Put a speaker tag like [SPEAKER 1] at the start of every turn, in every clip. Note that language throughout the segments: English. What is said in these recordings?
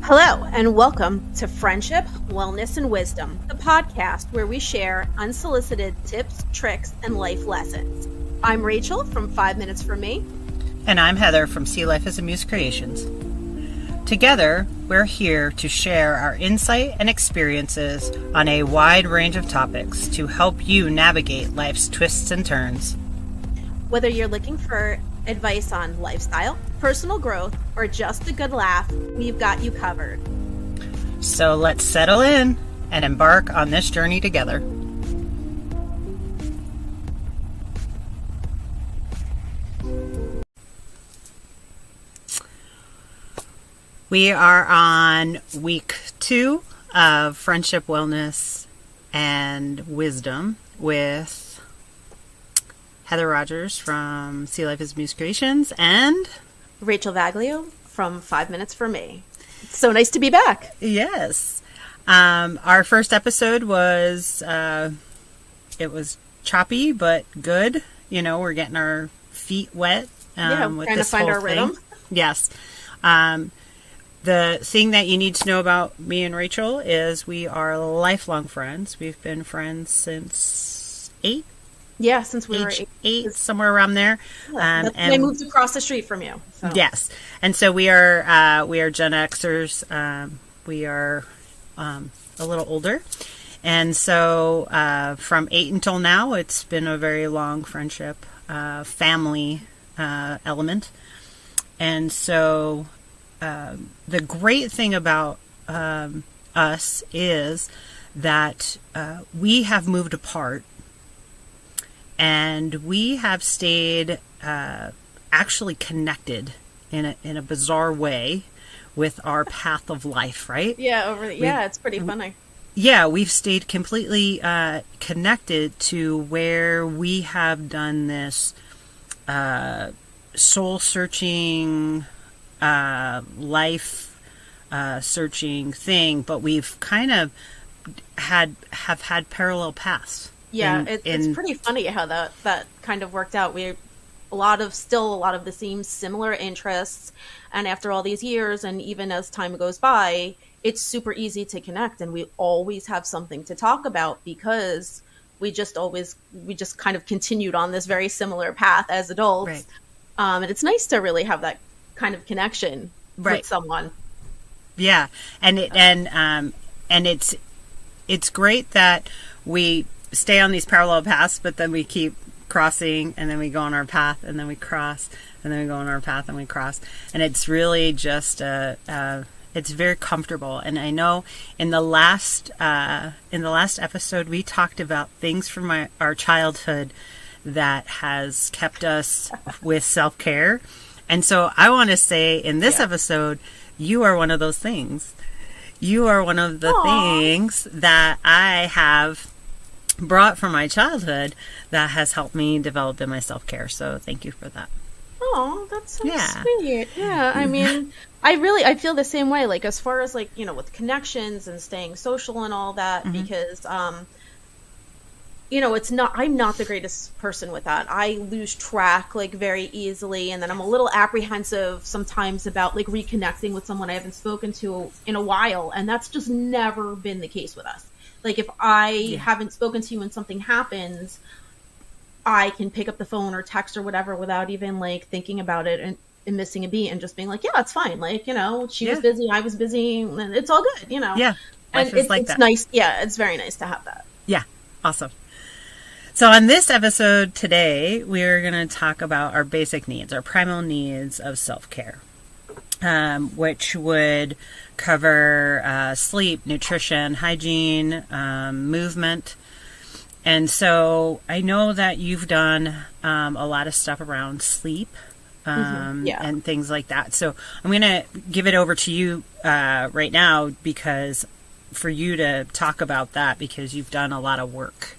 [SPEAKER 1] Hello, and welcome to Friendship, Wellness, and Wisdom, the podcast where we share unsolicited tips, tricks, and life lessons. I'm Rachel from 5 Minutes for Me.
[SPEAKER 2] And I'm Heather from Sea Life as a Muse Creations. Together, we're here to share our insight and experiences on a wide range of topics to help you navigate life's twists and turns.
[SPEAKER 1] Whether you're looking for advice on lifestyle, personal growth, or just a good laugh, we've got you covered.
[SPEAKER 2] So let's settle in and embark on this journey together. We are on week 2 of Friendship, Wellness, and Wisdom with Heather Rogers from Sea Life as Muse Creations and
[SPEAKER 1] Rachel Vaglio from 5 Minutes for Me. It's so nice to be back.
[SPEAKER 2] Yes. Our first episode was, it was choppy, but good. You know, we're getting our feet wet.
[SPEAKER 1] We're trying to find our rhythm.
[SPEAKER 2] Yes. The thing that you need to know about me and Rachel is we are lifelong friends. We've been friends since 8.
[SPEAKER 1] Yeah, since we were
[SPEAKER 2] 8, somewhere around there.
[SPEAKER 1] And I moved across the street from you. So.
[SPEAKER 2] Yes, and so we are Gen Xers. We are a little older, and so from 8 until now, it's been a very long friendship, family element, and so the great thing about us is that we have moved apart. And we have stayed actually connected in a bizarre way with our path of life, right?
[SPEAKER 1] Yeah, it's pretty funny.
[SPEAKER 2] Yeah, we've stayed completely connected to where we have done this soul-searching, life-searching thing, but we've kind of have had parallel paths.
[SPEAKER 1] Yeah, it's pretty funny how that kind of worked out. We a lot of the same similar interests, and after all these years, and even as time goes by, it's super easy to connect, and we always have something to talk about because we just kind of continued on this very similar path as adults,
[SPEAKER 2] right.
[SPEAKER 1] And it's nice to really have that kind of connection with someone.
[SPEAKER 2] Yeah, and it's great that we stay on these parallel paths, but then we keep crossing, and then we go on our path, and then we cross, and then we go on our path, and we cross, and it's really just it's very comfortable. And I know in the last episode we talked about things from our childhood that has kept us with self-care, and so I want to say in this episode, you are one of those things. You are one of the things that I have brought from my childhood that has helped me develop in my self-care. So thank you for that.
[SPEAKER 1] Oh, that's so sweet. Yeah, I mean, I feel the same way, like as far as like, you know, with connections and staying social and all that, because you know, I'm not the greatest person with that. I lose track like very easily, and then I'm a little apprehensive sometimes about like reconnecting with someone I haven't spoken to in a while, and that's just never been the case with us. Like, if I haven't spoken to you and something happens, I can pick up the phone or text or whatever without even, like, thinking about it and missing a beat and just being like, yeah, it's fine. Like, you know, she was busy, I was busy, and it's all good, you know?
[SPEAKER 2] Yeah.
[SPEAKER 1] And it's nice. Yeah, it's very nice to have that.
[SPEAKER 2] Yeah. Awesome. So on this episode today, we're going to talk about our basic needs, our primal needs of self-care, which would cover sleep, nutrition, hygiene, movement. And so I know that you've done a lot of stuff around sleep and things like that. So I'm going to give it over to you right now for you to talk about that, because you've done a lot of work.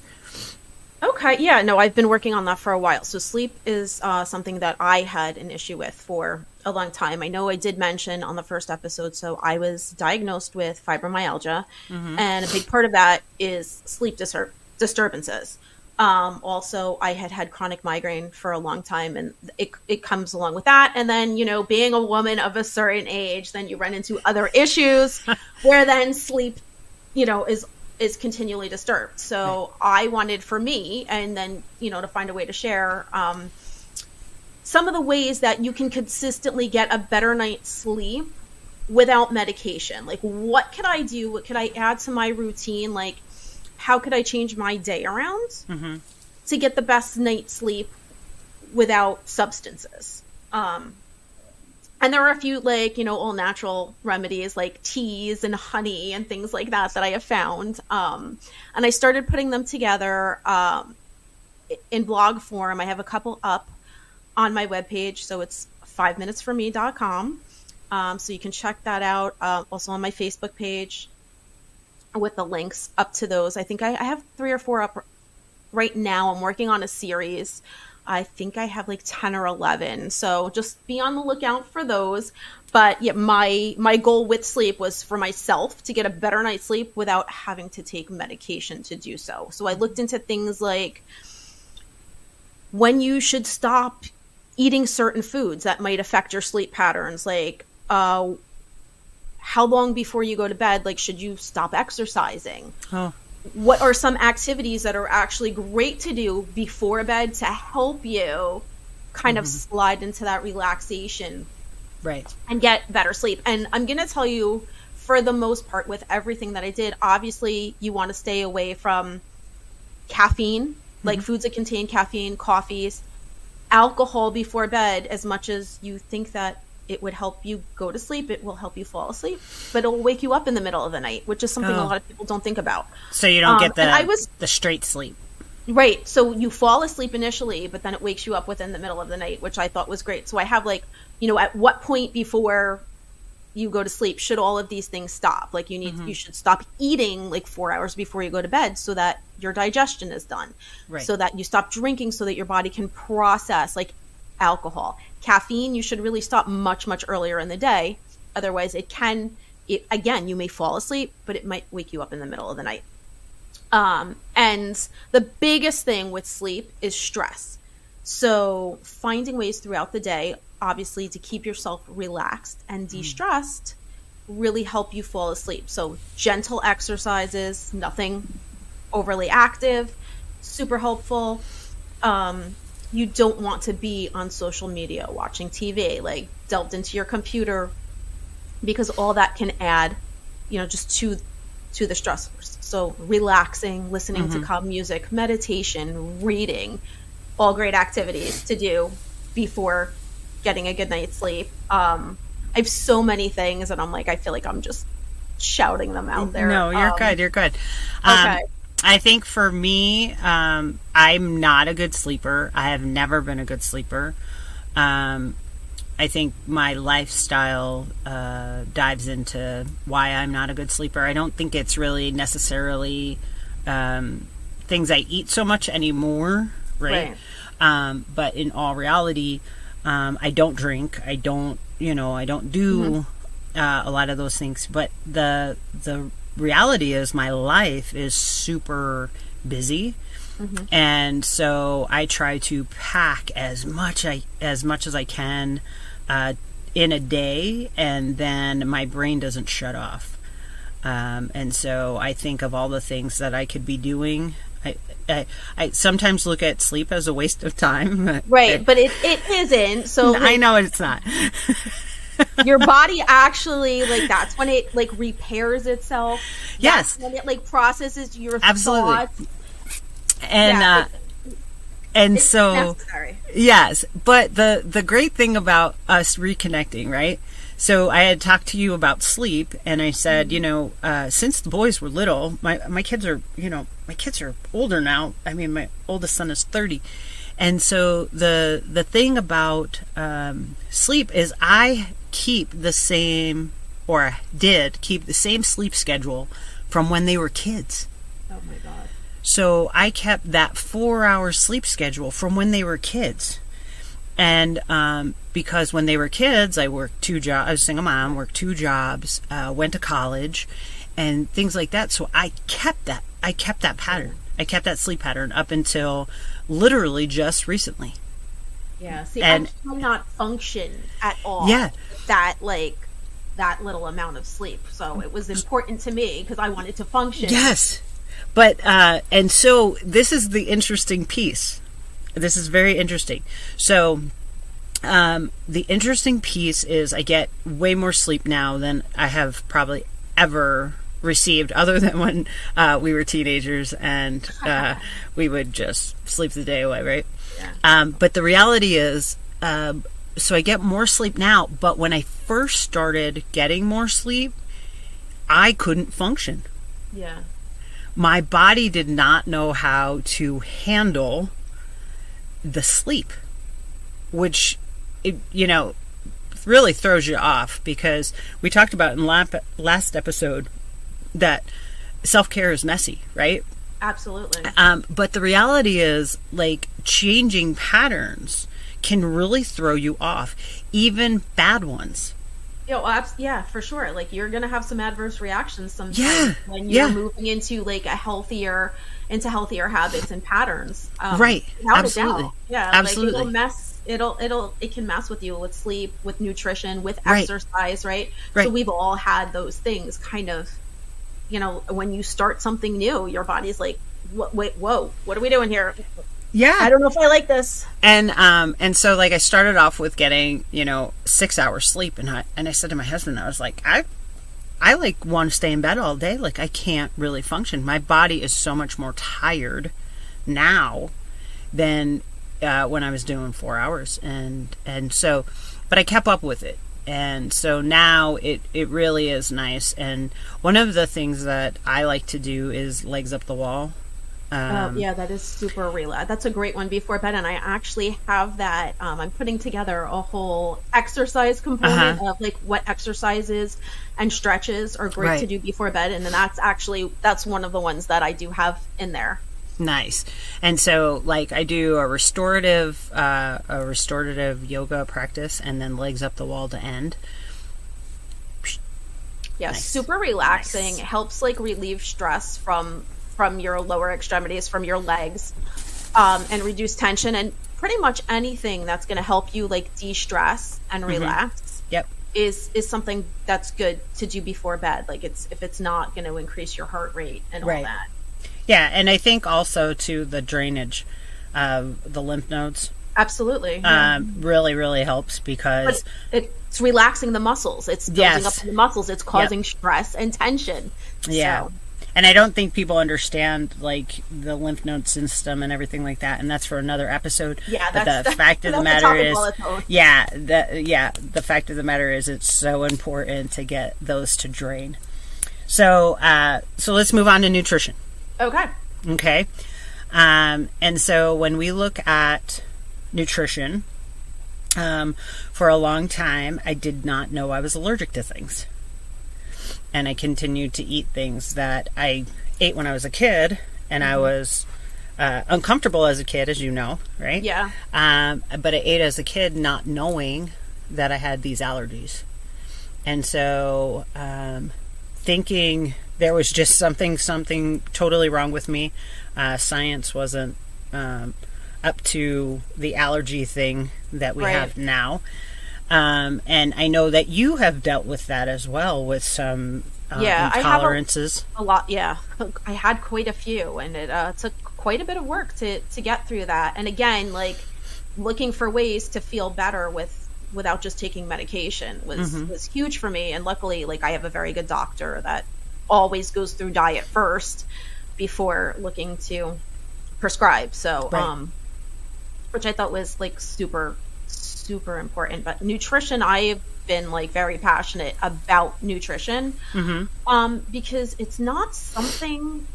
[SPEAKER 1] Okay, yeah, no, I've been working on that for a while. So sleep is something that I had an issue with for a long time. I know I did mention on the first episode, so I was diagnosed with fibromyalgia, and a big part of that is sleep disturbances. Also, I had chronic migraine for a long time, and it comes along with that. And then, being a woman of a certain age, then you run into other issues where then sleep, is continually disturbed. So I wanted for me, and then, to find a way to share, some of the ways that you can consistently get a better night's sleep without medication. Like, what could I do? What could I add to my routine? Like, how could I change my day around to get the best night's sleep without substances? And there are a few, like, all natural remedies like teas and honey and things like that I have found. And I started putting them together in blog form. I have a couple up on my webpage. So it's 5minutesforme.com. So you can check that out. Also on my Facebook page, with the links up to those. I think I have 3 or 4 up right now. I'm working on a series. I think I have like 10 or 11. So just be on the lookout for those. But yeah, my goal with sleep was for myself to get a better night's sleep without having to take medication to do so. So I looked into things like when you should stop eating certain foods that might affect your sleep patterns, like how long before you go to bed, like, should you stop exercising? Oh. What are some activities that are actually great to do before bed to help you kind of slide into that relaxation,
[SPEAKER 2] right, and
[SPEAKER 1] get better sleep? And I'm going to tell you, for the most part, with everything that I did, obviously you want to stay away from caffeine, like foods that contain caffeine, coffees, alcohol before bed. As much as you think that it would help you go to sleep, it will help you fall asleep, but it'll wake you up in the middle of the night, which is something a lot of people don't think about.
[SPEAKER 2] So you don't get the straight sleep.
[SPEAKER 1] Right. So you fall asleep initially, but then it wakes you up within the middle of the night, which I thought was great. So I have at what point before you go to sleep should all of these things stop? Like you should stop eating like 4 hours before you go to bed so that your digestion is done. Right. So that you stop drinking so that your body can process like alcohol. Caffeine, you should really stop much, much earlier in the day. Otherwise, again, you may fall asleep, but it might wake you up in the middle of the night. And the biggest thing with sleep is stress. So finding ways throughout the day, obviously, to keep yourself relaxed and de-stressed really help you fall asleep. So gentle exercises, nothing overly active, super helpful. You don't want to be on social media, watching TV, like delved into your computer, because all that can add, just to the stressors. So relaxing, listening to calm music, meditation, reading, all great activities to do before getting a good night's sleep. I have so many things, and I feel like I'm just shouting them out there.
[SPEAKER 2] No, you're good. You're good.
[SPEAKER 1] Okay.
[SPEAKER 2] I think for me, I'm not a good sleeper. I have never been a good sleeper. I think my lifestyle dives into why I'm not a good sleeper. I don't think it's really necessarily things I eat so much anymore, right? But in all reality, I don't drink. I don't do a lot of those things. But the reality is my life is super busy, and so I try to pack as much as I can in a day, and then my brain doesn't shut off. And so I think of all the things that I could be doing. I sometimes look at sleep as a waste of time.
[SPEAKER 1] Right, but it isn't. So
[SPEAKER 2] I know it's not.
[SPEAKER 1] Your body actually, that's when it repairs itself.
[SPEAKER 2] Yes.
[SPEAKER 1] That's when it processes your
[SPEAKER 2] absolutely
[SPEAKER 1] thoughts.
[SPEAKER 2] And
[SPEAKER 1] it's
[SPEAKER 2] so
[SPEAKER 1] necessary.
[SPEAKER 2] Yes, but the great thing about us reconnecting, right? So I had talked to you about sleep, and I said, since the boys were little, my kids are older now. I mean, my oldest son is 30. And so the thing about sleep is I keep the same, or did keep the same sleep schedule from when they were kids.
[SPEAKER 1] Oh my God.
[SPEAKER 2] So I kept that 4-hour sleep schedule from when they were kids. And because when they were kids, I worked 2 jobs. I was a single mom, worked 2 jobs, went to college, and things like that. So I kept that pattern. I kept that sleep pattern up until literally just recently.
[SPEAKER 1] Yeah. See, I cannot function at all.
[SPEAKER 2] Yeah.
[SPEAKER 1] With that little amount of sleep. So it was important to me because I wanted to function.
[SPEAKER 2] Yes. But, and so this is the interesting piece. This is very interesting. So, the interesting piece is I get way more sleep now than I have probably ever received, other than when we were teenagers and we would just sleep the day away, right? Yeah. But the reality is, so I get more sleep now, but when I first started getting more sleep, I couldn't function.
[SPEAKER 1] Yeah.
[SPEAKER 2] My body did not know how to handle the sleep, which, really throws you off, because we talked about in last episode that self-care is messy, right?
[SPEAKER 1] Absolutely.
[SPEAKER 2] But the reality is, like, changing patterns can really throw you off, even bad ones.
[SPEAKER 1] Yeah, for sure. Like, you're gonna have some adverse reactions sometimes when you're moving into like healthier habits and patterns.
[SPEAKER 2] Right. Absolutely.
[SPEAKER 1] Yeah.
[SPEAKER 2] Absolutely.
[SPEAKER 1] Like, it can mess with you with sleep, with nutrition, with exercise, right? So we've all had those things kind of, when you start something new, your body's like, whoa, what are we doing here?
[SPEAKER 2] Yeah.
[SPEAKER 1] I don't know if I like this.
[SPEAKER 2] And so, like, I started off with getting, 6 hours sleep, and I said to my husband, I was like, I like want to stay in bed all day. Like, I can't really function. My body is so much more tired now than when I was doing 4 hours. And so, but I kept up with it. And so now it really is nice. And one of the things that I like to do is legs up the wall.
[SPEAKER 1] That is super relaxed. That's a great one before bed, and I actually have that. I'm putting together a whole exercise component of like what exercises and stretches are great to do before bed, and then that's one of the ones that I do have in there.
[SPEAKER 2] Nice. And so, like, I do a restorative yoga practice, and then legs up the wall to end.
[SPEAKER 1] Yeah, nice. Super relaxing. Nice. It helps like relieve stress from your lower extremities, from your legs, and reduce tension, and pretty much anything that's going to help you like de-stress and relax.
[SPEAKER 2] Yep.
[SPEAKER 1] Is something that's good to do before bed. Like, if it's not going to increase your heart rate and all that.
[SPEAKER 2] Yeah, and I think also to the drainage of the lymph nodes.
[SPEAKER 1] Absolutely.
[SPEAKER 2] Really, really helps, because
[SPEAKER 1] it's relaxing the muscles. It's building up the muscles. It's causing stress and tension.
[SPEAKER 2] Yeah.
[SPEAKER 1] So.
[SPEAKER 2] And I don't think people understand, like, the lymph node system and everything like that, and that's for another episode.
[SPEAKER 1] Yeah,
[SPEAKER 2] but the fact of the matter is, the fact of the matter is, it's so important to get those to drain. So let's move on to nutrition. Okay. And so when we look at nutrition, for a long time, I did not know I was allergic to things. And I continued to eat things that I ate when I was a kid, and I was uncomfortable as a kid, as you know, right?
[SPEAKER 1] Yeah.
[SPEAKER 2] But I ate as a kid not knowing that I had these allergies. And so thinking there was just something totally wrong with me. Science wasn't up to the allergy thing that we have now. And I know that you have dealt with that as well, with some intolerances.
[SPEAKER 1] I have a lot. Yeah, I had quite a few, and it took quite a bit of work to get through that. And again, like, looking for ways to feel better without just taking medication was huge for me. And luckily, like, I have a very good doctor that always goes through diet first before looking to prescribe. So, which I thought was like super important. But nutrition, I've been like very passionate about nutrition, because it's not something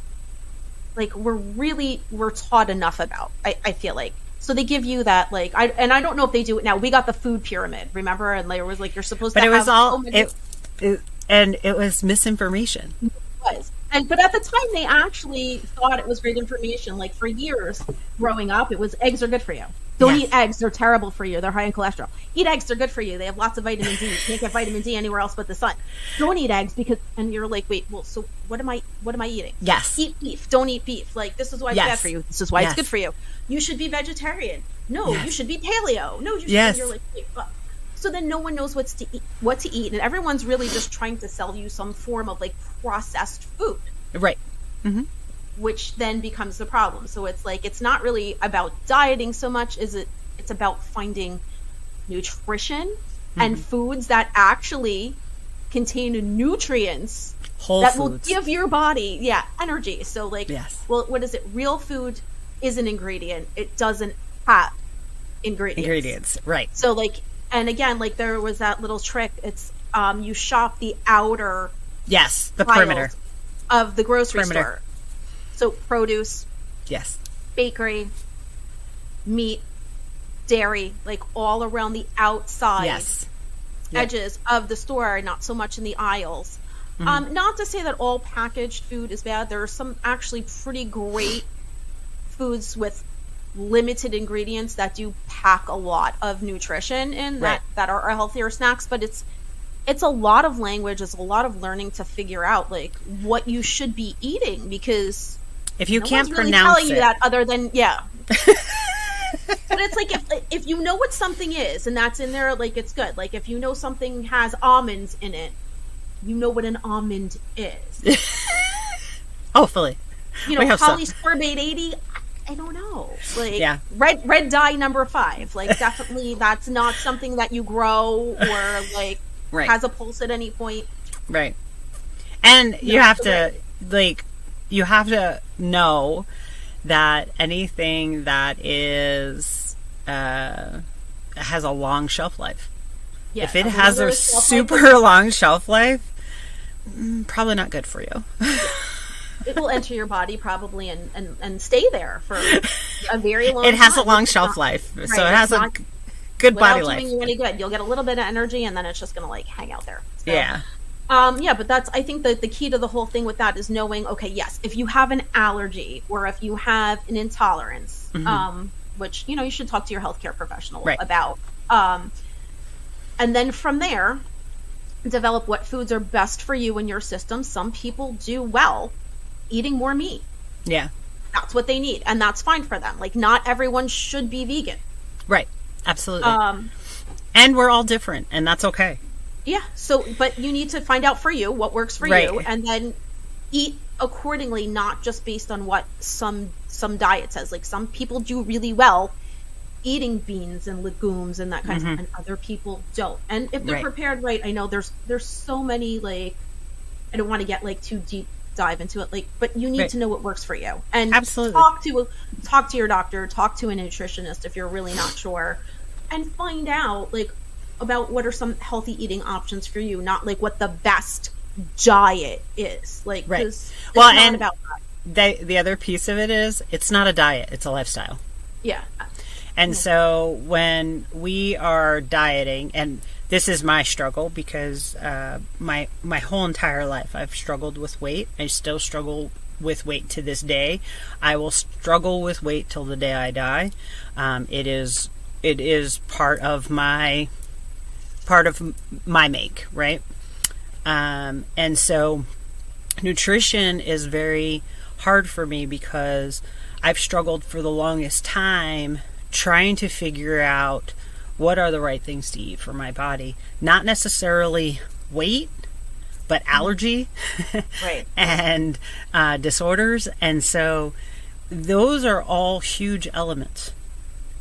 [SPEAKER 1] like we're taught enough about. I feel like. So they give you that, like, I don't know if they do it now. We got the food pyramid, remember? And there was like, you're supposed to.
[SPEAKER 2] But it was all and it was misinformation.
[SPEAKER 1] It was. But at the time, they actually thought it was great information. Like, for years growing up, it was eggs are good for you. Don't eat eggs. They're terrible for you. They're high in cholesterol. Eat eggs. They're good for you. They have lots of vitamin D. You can't get vitamin D anywhere else but the sun. Don't eat eggs because, and you're like, wait, well, so what am I eating?
[SPEAKER 2] Yes.
[SPEAKER 1] Eat beef. Don't eat beef. Like, this is why it's bad for you. This is why it's good for you. You should be vegetarian. No, you should be paleo. No, you should. And you're like, wait, so then no one knows what to eat, and everyone's really just trying to sell you some form of like processed food.
[SPEAKER 2] Right. Mm-hmm.
[SPEAKER 1] Which then becomes the problem. So it's like, it's not really about dieting so much as it's about finding nutrition and foods that actually contain nutrients that will give your body energy. So like, well, what is it? Real food is an ingredient. It doesn't have ingredients.
[SPEAKER 2] Right.
[SPEAKER 1] So like, and again, like there was that little trick. It's you shop the outer
[SPEAKER 2] the perimeter
[SPEAKER 1] of the grocery store. So produce, bakery, meat, dairy, like all around the outside edges of the store, not so much in the aisles. Not to say that all packaged food is bad. There are some actually pretty great foods with limited ingredients that do pack a lot of nutrition in that are healthier snacks, but it's a lot of language, it's a lot of learning to figure out like what you should be eating, because
[SPEAKER 2] if you can't
[SPEAKER 1] really
[SPEAKER 2] pronounce
[SPEAKER 1] telling you that other than but it's like if you know what something is and that's in there, like it's good. Like if you know something has almonds in it, you know what an almond is.
[SPEAKER 2] Hopefully.
[SPEAKER 1] You know, polysorbate 80, I don't know. Like red dye number 5. Like definitely that's not something that you grow or like has a pulse at any point.
[SPEAKER 2] Right. And you have to you have to know that anything that is has a long shelf life. If it has a super long shelf life, probably not good for you.
[SPEAKER 1] It will enter your body probably and stay there for a very long time.
[SPEAKER 2] It has a long shelf life, so it has a good body life.
[SPEAKER 1] Doing you any good. You'll get a little bit of energy, and then it's just going to like hang out there. So, but that's, I think that the key to the whole thing with that is knowing, okay, yes, if you have an allergy or if you have an intolerance, which, you know, you should talk to your healthcare professional about. And then from there, develop what foods are best for you and your system. Some people do well eating more meat.
[SPEAKER 2] Yeah.
[SPEAKER 1] That's what they need. And that's fine for them. Like, not everyone should be vegan.
[SPEAKER 2] Right. Absolutely. And we're all different, and that's okay.
[SPEAKER 1] Yeah. So, but you need to find out for you what works for you, and then eat accordingly, not just based on what some diet says. Like, some people do really well eating beans and legumes and that kind of stuff, and other people don't. And if they're prepared right, I know there's so many, like, I don't want to get like too deep dive into it, like, but you need to know what works for you, and talk to your doctor, talk to a nutritionist if you're really not sure, and find out like about what are some healthy eating options for you, not like what the best diet is, like, because
[SPEAKER 2] well,
[SPEAKER 1] it's
[SPEAKER 2] and
[SPEAKER 1] not about that.
[SPEAKER 2] The other piece of it is it's not a diet, it's a lifestyle. And so when we are dieting, and this is my struggle because my whole entire life I've struggled with weight. I still struggle with weight to this day. I will struggle with weight till the day I die. It is part of my make, right? And so nutrition is very hard for me because I've struggled for the longest time trying to figure out what are the right things to eat for my body. Not necessarily weight, but allergy and disorders. And so those are all huge elements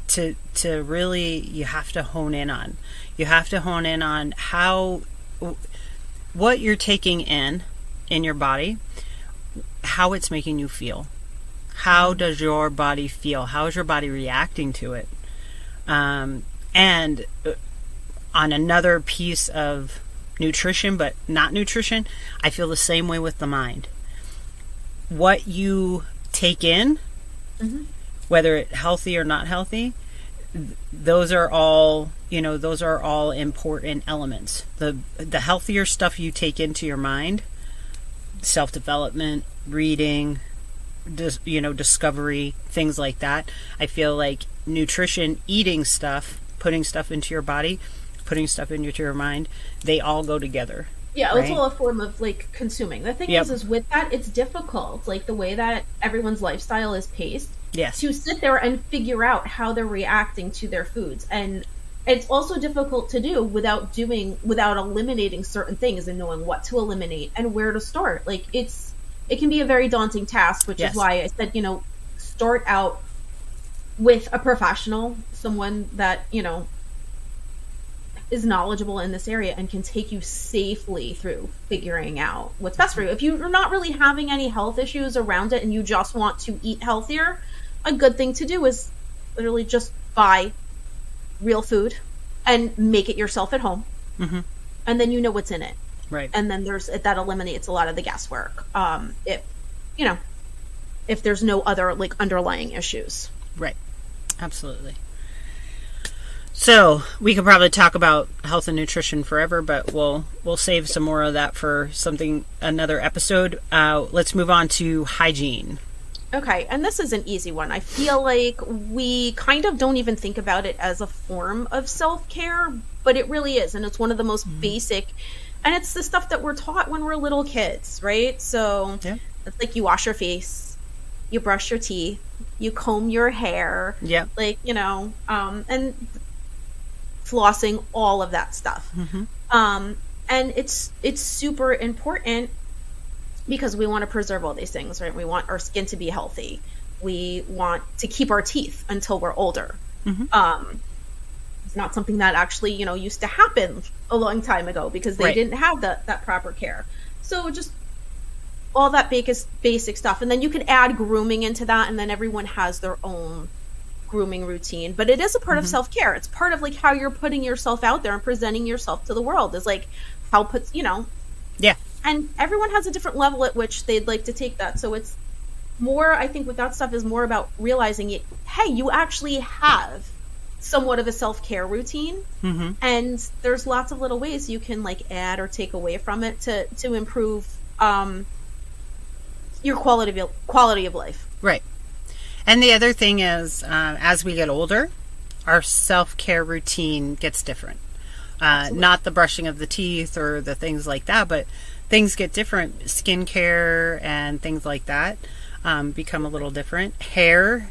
[SPEAKER 2] to really, you have to hone in on. You have to hone in on what you're taking in your body, how it's making you feel. How does your body feel? How is your body reacting to it? And on another piece of nutrition, but not nutrition, I feel the same way with the mind. What you take in, whether it's healthy or not healthy, those are all important elements. The healthier stuff you take into your mind, self-development, reading, discovery, things like that, I feel like nutrition, eating stuff, putting stuff into your body, putting stuff into your mind, they all go together.
[SPEAKER 1] Yeah, right? It's all a form of like consuming. The thing is with that, it's difficult. Like the way that everyone's lifestyle is paced.
[SPEAKER 2] Yes.
[SPEAKER 1] To sit there and figure out how they're reacting to their foods. And it's also difficult to do without eliminating certain things and knowing what to eliminate and where to start. Like it can be a very daunting task, which is why I said, start out with a professional, someone that, is knowledgeable in this area and can take you safely through figuring out what's best for you. If you're not really having any health issues around it and you just want to eat healthier, a good thing to do is literally just buy real food and make it yourself at home. Mm-hmm. And then you know what's in it.
[SPEAKER 2] Right.
[SPEAKER 1] And then that eliminates a lot of the guesswork. If there's no other like underlying issues.
[SPEAKER 2] Right. Absolutely. So we could probably talk about health and nutrition forever, but we'll save some more of that for another episode. Let's move on to hygiene.
[SPEAKER 1] Okay, and this is an easy one. I feel like we kind of don't even think about it as a form of self-care, but it really is, and it's one of the most basic, and it's the stuff that we're taught when we're little kids, right? So it's like you wash your face, you brush your teeth, you comb your hair, and flossing, all of that stuff. Mm-hmm. And it's super important because we want to preserve all these things, right? We want our skin to be healthy. We want to keep our teeth until we're older. Mm-hmm. It's not something that actually, used to happen a long time ago because they didn't have that proper care. So just all that basic stuff. And then you can add grooming into that, and then everyone has their own grooming routine. But it is a part of self-care. It's part of like how you're putting yourself out there and presenting yourself to the world. Is like how
[SPEAKER 2] Yeah.
[SPEAKER 1] And everyone has a different level at which they'd like to take that. So it's more, I think with that stuff is more about realizing hey, you actually have somewhat of a self-care routine. Mm-hmm. And there's lots of little ways you can like add or take away from it to improve your quality of life.
[SPEAKER 2] Right. And the other thing is, as we get older, our self-care routine gets different. Not the brushing of the teeth or the things like that, but things get different. Skincare and things like that become a little different. Hair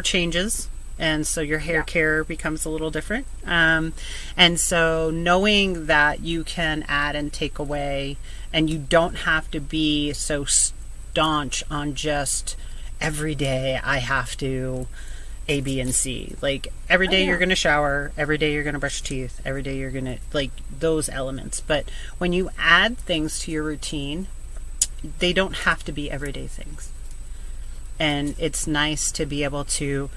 [SPEAKER 2] changes, and so your hair care becomes a little different. And so knowing that you can add and take away, and you don't have to be so staunch on just every day I have to A, B, and C. Like every day you're going to shower, every day you're going to brush your teeth, every day you're going to like those elements. But when you add things to your routine, they don't have to be everyday things. And it's nice to be able to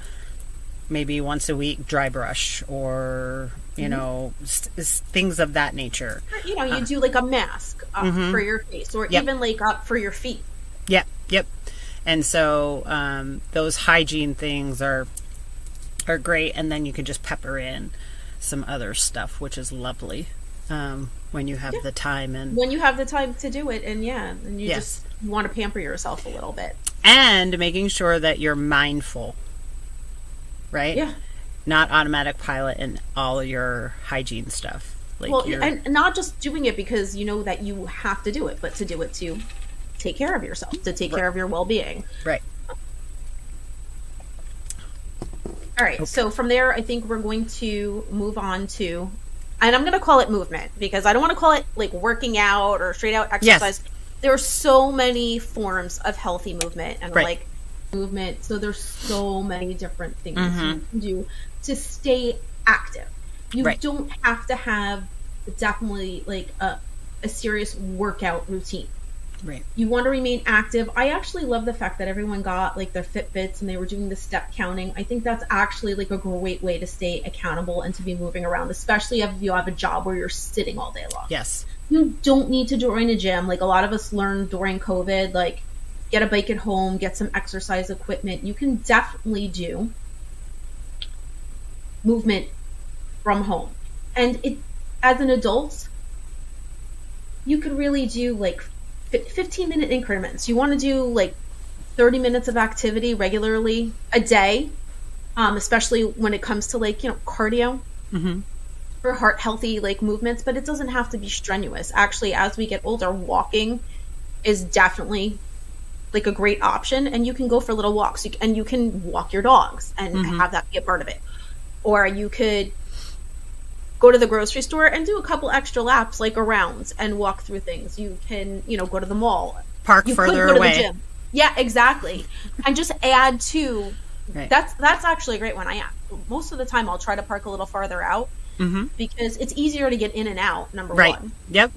[SPEAKER 2] maybe once a week dry brush or, things of that nature.
[SPEAKER 1] You do like a mask for your face or even like for your feet.
[SPEAKER 2] Yep. And so those hygiene things are great, and then you can just pepper in some other stuff, which is lovely when you have the time to do it, and you just want to pamper yourself a little bit, and making sure that you're mindful, right? Yeah, not automatic pilot in all your hygiene stuff.
[SPEAKER 1] And not just doing it because you know that you have to do it, but to do it to take care of yourself, to take care of your well-being.
[SPEAKER 2] Right.
[SPEAKER 1] All right. Okay. So from there, I think we're going to move on to, and I'm going to call it movement because I don't want to call it like working out or straight out exercise. Yes. There are so many forms of healthy movement and like movement. So there's so many different things you can do to stay active. You don't have to have definitely like a serious workout routine.
[SPEAKER 2] Right.
[SPEAKER 1] You want to remain active. I actually love the fact that everyone got like their Fitbits and they were doing the step counting. I think that's actually like a great way to stay accountable and to be moving around, especially if you have a job where you're sitting all day long.
[SPEAKER 2] Yes.
[SPEAKER 1] You don't need to join a gym. Like a lot of us learned during COVID, like get a bike at home, get some exercise equipment. You can definitely do movement from home. And it, as an adult, you could really do like 15-minute increments. You want to do like 30 minutes of activity regularly a day. especially when it comes to like, cardio or heart healthy like movements, but it doesn't have to be strenuous. Actually, as we get older, walking is definitely like a great option, and you can go for little walks, and you can walk your dogs and have that be a part of it. Or you could go to the grocery store and do a couple extra laps, like around, and walk through things. You can, go to the mall,
[SPEAKER 2] park
[SPEAKER 1] you
[SPEAKER 2] further
[SPEAKER 1] could go
[SPEAKER 2] away.
[SPEAKER 1] To the gym. Yeah, exactly. And just add to
[SPEAKER 2] Right.
[SPEAKER 1] That's actually a great one. Most of the time I'll try to park a little farther out because it's easier to get in and out. Number one.
[SPEAKER 2] Yep.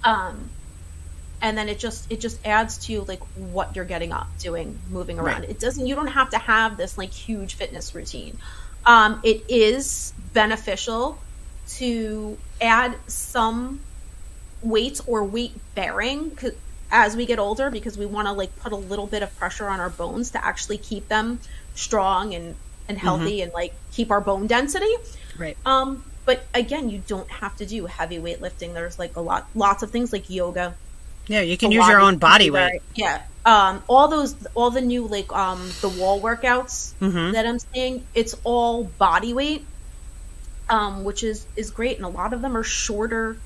[SPEAKER 1] And then it just adds to like what you're getting up doing, moving around.
[SPEAKER 2] Right.
[SPEAKER 1] You don't have to have this like huge fitness routine. It is beneficial to add some weights or weight bearing as we get older, because we want to like put a little bit of pressure on our bones to actually keep them strong and healthy and like keep our bone density.
[SPEAKER 2] Right.
[SPEAKER 1] But again, you don't have to do heavy weightlifting. There's like lots of things like yoga.
[SPEAKER 2] Yeah, you can use your own body weight.
[SPEAKER 1] Yeah. All the new like the wall workouts that I'm seeing, it's all body weight, which is great, and a lot of them are shorter,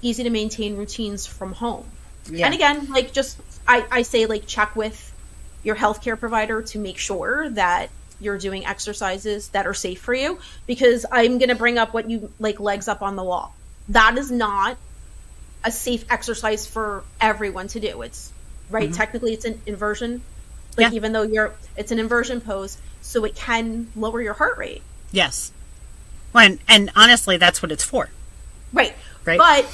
[SPEAKER 1] easy to maintain routines from home. Yeah. And again, like just I say like check with your healthcare provider to make sure that you're doing exercises that are safe for you, because I'm going to bring up what you like legs up on the wall. That is not a safe exercise for everyone to do. It's technically it's an inversion, like even though it's an inversion pose, so it can lower your heart rate.
[SPEAKER 2] Yes. Well, and honestly, that's what it's for.
[SPEAKER 1] Right. But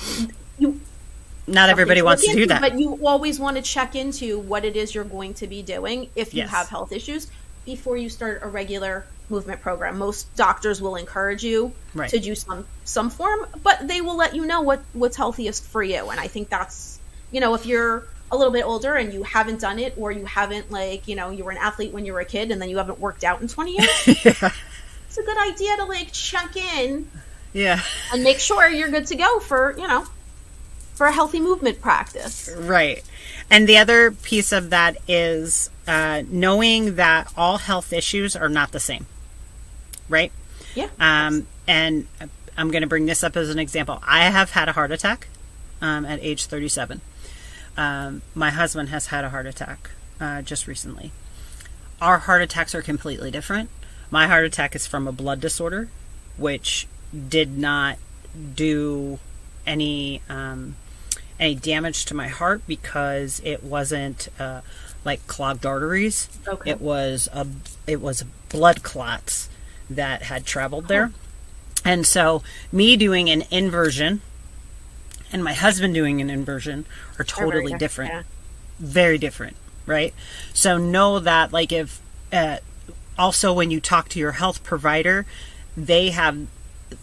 [SPEAKER 2] not everybody wants to do that.
[SPEAKER 1] But you always want to check into what it is you're going to be doing if you have health issues before you start a regular movement program. Most doctors will encourage you to do some form, but they will let you know what's healthiest for you. And I think that's, if you're a little bit older and you haven't done it, or you haven't like, you were an athlete when you were a kid and then you haven't worked out in 20 years, it's a good idea to like check in and make sure you're good to go for a healthy movement practice.
[SPEAKER 2] Right. And the other piece of that is knowing that all health issues are not the same. Right?
[SPEAKER 1] Yeah.
[SPEAKER 2] And I'm going to bring this up as an example. I have had a heart attack at age 37. My husband has had a heart attack just recently. Our heart attacks are completely different. My heart attack is from a blood disorder, which did not do any damage to my heart because it wasn't like clogged arteries. Okay. It was blood clots that had traveled there. And so me doing an inversion and my husband doing an inversion are totally different. Yeah. Very different, right? So know that like if also when you talk to your health provider, they have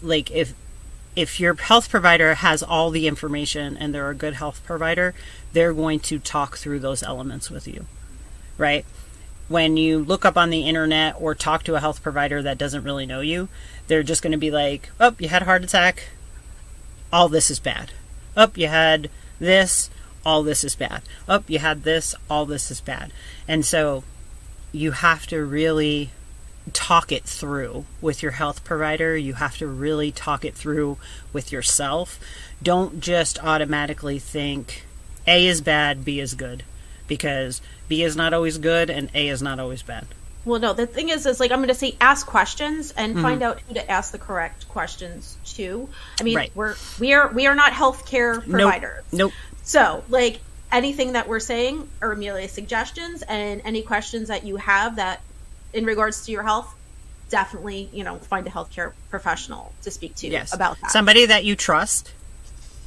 [SPEAKER 2] like if your health provider has all the information and they're a good health provider, they're going to talk through those elements with you, right? When you look up on the internet or talk to a health provider that doesn't really know you, they're just going to be like, oh, you had a heart attack. All this is bad. Oh, you had this. All this is bad. Oh, you had this. All this is bad. And so you have to really talk it through with your health provider. You have to really talk it through with yourself. Don't just automatically think A is bad, B is good, because B is not always good and A is not always bad.
[SPEAKER 1] Well, no, the thing is like I'm going to say ask questions and find out who to ask the correct questions to. I mean, we are not healthcare providers.
[SPEAKER 2] Nope.
[SPEAKER 1] So, like anything that we're saying are merely suggestions, and any questions that you have that in regards to your health, definitely, find a healthcare professional to speak to about that.
[SPEAKER 2] Somebody that you trust,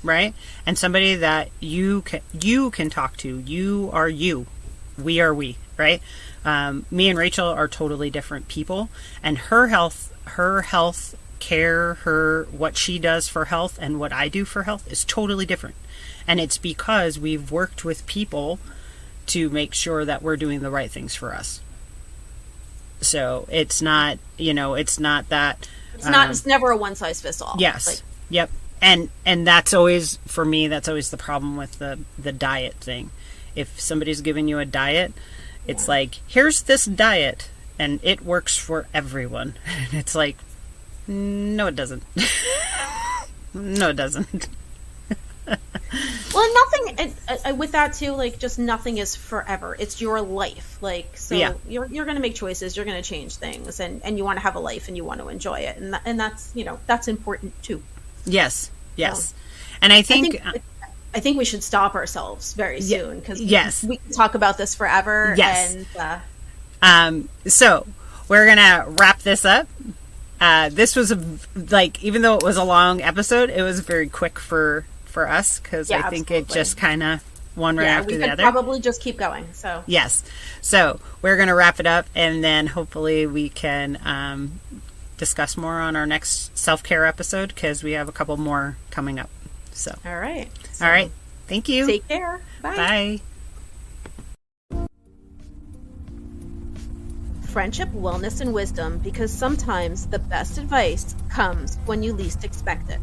[SPEAKER 2] right? And somebody that you can talk to. You are you. We are we, right? Me and Rachel are totally different people, and her health care, what she does for health and what I do for health is totally different. And it's because we've worked with people to make sure that we're doing the right things for us. So it's not, it's not that.
[SPEAKER 1] It's never a one size fits all.
[SPEAKER 2] Yes. Yep. And that's always, for me, that's always the problem with the diet thing. If somebody's giving you a diet, it's like, here's this diet. and it works for everyone. And it's like, no, it doesn't. No, it doesn't.
[SPEAKER 1] Well, nothing with that too. Like, just nothing is forever. It's your life. Like, so you're going to make choices. You're going to change things, and you want to have a life, and you want to enjoy it, and that's that's important too.
[SPEAKER 2] Yes. And I think
[SPEAKER 1] we should stop ourselves very soon, because we can talk about this forever.
[SPEAKER 2] Yes.
[SPEAKER 1] And
[SPEAKER 2] so we're gonna wrap this up. This was even though it was a long episode, it was very quick for us, because I think it just kind of one right after the other.
[SPEAKER 1] Probably just keep going. So
[SPEAKER 2] yes, so we're gonna wrap it up, and then hopefully we can discuss more on our next self-care episode, because we have a couple more coming up. So
[SPEAKER 1] all right.
[SPEAKER 2] Thank you.
[SPEAKER 1] Take care.
[SPEAKER 2] Bye.
[SPEAKER 1] Friendship, wellness, and wisdom, because sometimes the best advice comes when you least expect it.